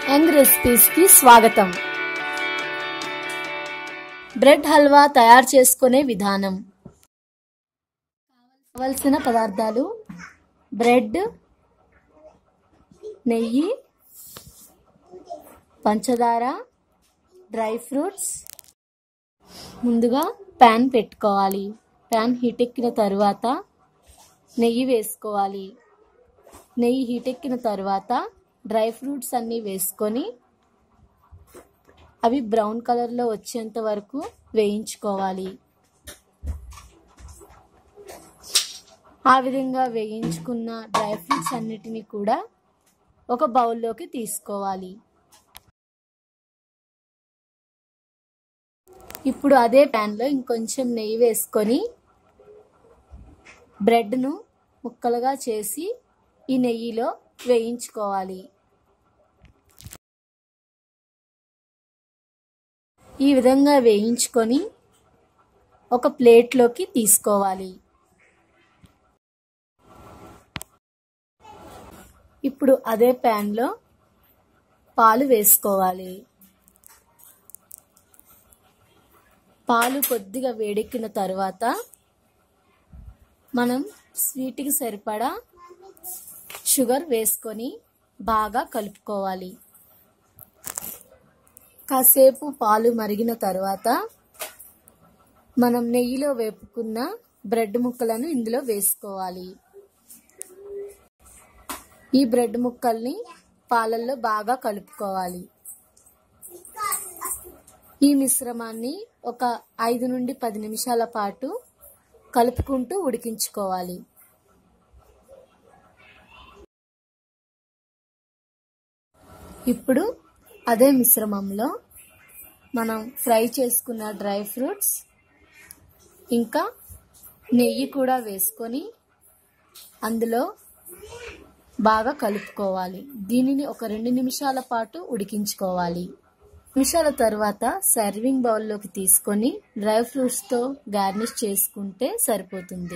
Young recipes కి స్వాగతం. Bread halwa తయారు చేసుకునే విధానం. కావలసిన పదార్థాలు: బ్రెడ్, నెయ్యి, పంచదార, డ్రై ఫ్రూట్స్. ముందుగా ప్యాన్ పెట్టుకోవాలి. ప్యాన్ హీట్ ఎక్కిన తర్వాత నెయ్యి వేసుకోవాలి. నెయ్యి హీట్ ఎక్కిన తర్వాత డ్రై ఫ్రూట్స్ అన్నీ వేసుకొని అవి బ్రౌన్ కలర్లో వచ్చేంత వరకు వేయించుకోవాలి. ఆ విధంగా వేయించుకున్న డ్రై ఫ్రూట్స్ అన్నిటినీ కూడా ఒక బౌల్లోకి తీసుకోవాలి. ఇప్పుడు అదే ప్యాన్లో ఇంకొంచెం నెయ్యి వేసుకొని బ్రెడ్ను ముక్కలుగా చేసి ఈ నెయ్యిలో వేయించుకోవాలి. ఈ విధంగా వేయించుకొని ఒక ప్లేట్లోకి తీసుకోవాలి. ఇప్పుడు అదే ప్యాన్లో పాలు వేసుకోవాలి. పాలు కొద్దిగా వేడెక్కిన తర్వాత మనం స్వీట్కి సరిపడా షుగర్ వేసుకొని బాగా కలుపుకోవాలి. కాసేపు పాలు మరిగిన తర్వాత మనం నెయ్యిలో వేపుకున్న బ్రెడ్ ముక్కలను ఇందులో వేసుకోవాలి. ఈ బ్రెడ్ ముక్కల్ని పాలల్లో బాగా కలుపుకోవాలి. ఈ మిశ్రమాన్ని ఒక 5 నుండి 10 నిమిషాల పాటు కలుపుకుంటూ ఉడికించుకోవాలి. ఇప్పుడు అదే మిశ్రమంలో మనం ఫ్రై చేసుకున్న డ్రై ఫ్రూట్స్ ఇంకా నెయ్యి కూడా వేసుకొని అందులో బాగా కలుపుకోవాలి. దీనిని ఒక 2 నిమిషాల పాటు ఉడికించుకోవాలి. నిమిషాల తర్వాత సర్వింగ్ బౌల్లోకి తీసుకొని డ్రై ఫ్రూట్స్తో గార్నిష్ చేసుకుంటే సరిపోతుంది.